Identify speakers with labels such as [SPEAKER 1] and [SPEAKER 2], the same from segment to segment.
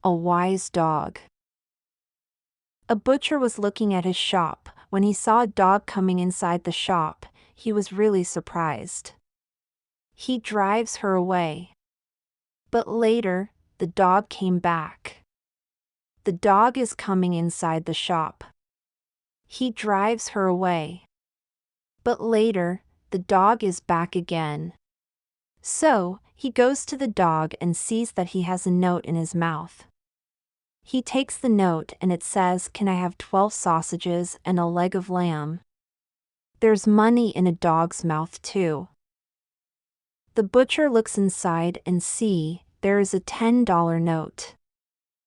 [SPEAKER 1] A wise dog. A butcher was looking at his shop. When he saw a dog coming inside the shop, he was really surprised. He drives her away. But later, the dog came back. The dog is coming inside the shop. He drives her away. But later, the dog is back again. So, he goes to the dog and sees that he has a note in his mouth. He takes the note and it says, "Can I have 12 sausages and a leg of lamb?" There's money in a dog's mouth too. The butcher looks inside and there is a $10 note.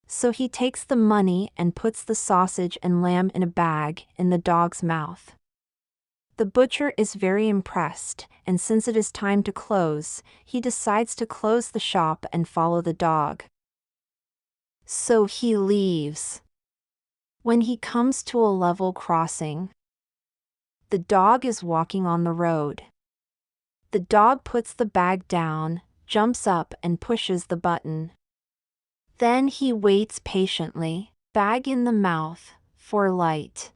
[SPEAKER 1] So he takes the money and puts the sausage and lamb in a bag in the dog's mouth. The butcher is very impressed, and since it is time to close, he decides to close the shop and follow the dog. So he leaves. When he comes to a level crossing, the dog is walking on the road. The dog puts the bag down, jumps up and pushes the button. Then he waits patiently, bag in the mouth, for light.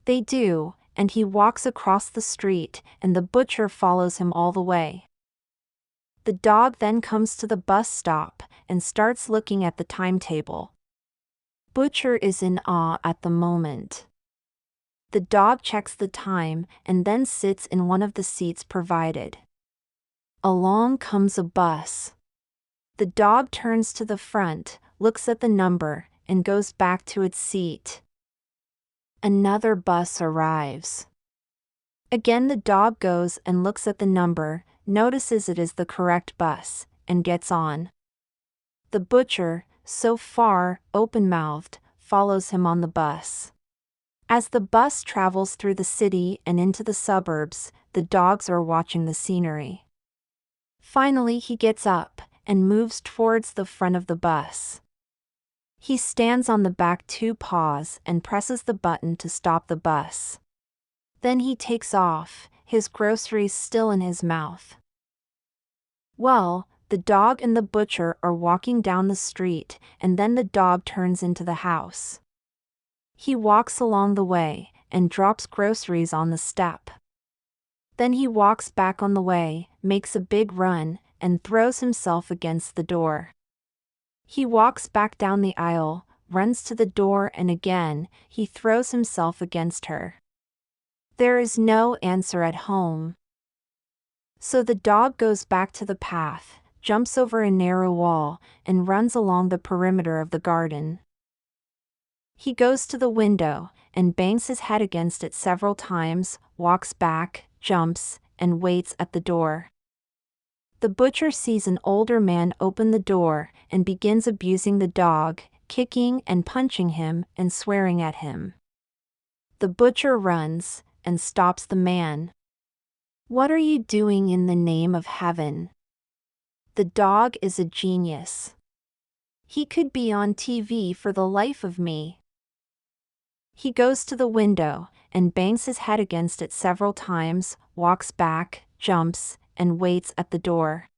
[SPEAKER 1] They do, and he walks across the street, and the butcher follows him all the way. The dog then comes to the bus stop and starts looking at the timetable. Butcher is in awe at the moment. The dog checks the time and then sits in one of the seats provided. Along comes a bus. The dog turns to the front, looks at the number, and goes back to its seat. Another bus arrives. Again the dog goes and looks at the number, notices it is the correct bus, and gets on. The butcher, so far open-mouthed, follows him on the bus. As the bus travels through the city and into the suburbs, the dogs are watching the scenery. Finally he gets up and moves towards the front of the bus. He stands on the back 2 paws and presses the button to stop the bus. Then he takes off, his groceries still in his mouth. Well, the dog and the butcher are walking down the street, and then the dog turns into the house. He walks along the way and drops groceries on the step. Then he walks back on the way, makes a big run, and throws himself against the door. He walks back down the aisle, runs to the door, and again, he throws himself against her. There is no answer at home. So the dog goes back to the path, jumps over a narrow wall, and runs along the perimeter of the garden. He goes to the window, and bangs his head against it several times, walks back, jumps, and waits at the door. The butcher sees an older man open the door, and begins abusing the dog, kicking and punching him and swearing at him. The butcher runs, and stops the man. "What are you doing in the name of heaven? The dog is a genius. He could be on TV for the life of me." He goes to the window, and bangs his head against it several times, walks back, jumps, and waits at the door.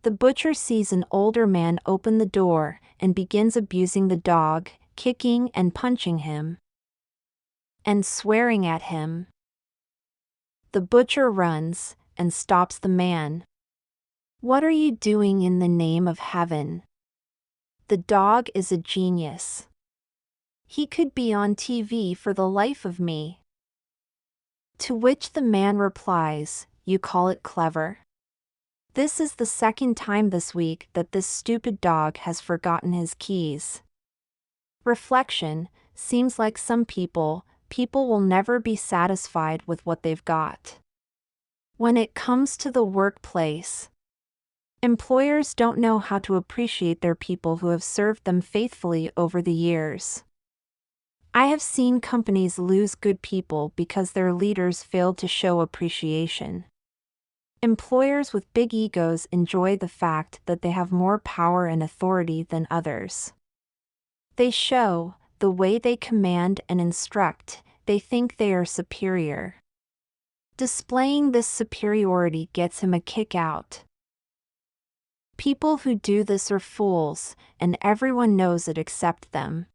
[SPEAKER 1] The butcher sees an older man open the door, and begins abusing the dog, kicking and punching him, and swearing at him. The butcher runs, and stops the man. "What are you doing in the name of heaven? The dog is a genius. He could be on TV for the life of me." To which the man replies, "You call it clever? This is the second time this week that this stupid dog has forgotten his keys." Reflection: seems like some people will never be satisfied with what they've got. When it comes to the workplace, employers don't know how to appreciate their people who have served them faithfully over the years. I have seen companies lose good people because their leaders failed to show appreciation. Employers with big egos enjoy the fact that they have more power and authority than others. They show, the way they command and instruct, they think they are superior. Displaying this superiority gets him a kick out. People who do this are fools, and everyone knows it except them.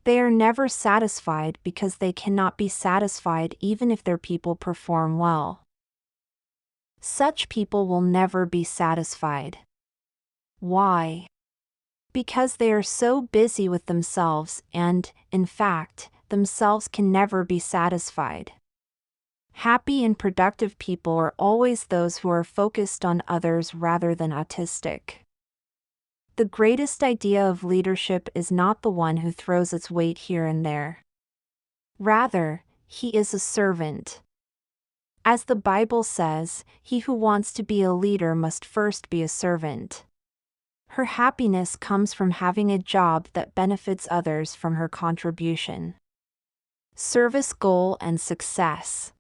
[SPEAKER 1] They are never satisfied because they cannot be satisfied even if their people perform well. Such people will never be satisfied. Why? Because they are so busy with themselves and, in fact, themselves can never be satisfied. Happy and productive people are always those who are focused on others rather than autistic. The greatest idea of leadership is not the one who throws its weight here and there. Rather, he is a servant. As the Bible says, he who wants to be a leader must first be a servant. Her happiness comes from having a job that benefits others from her contribution. Service goal and success.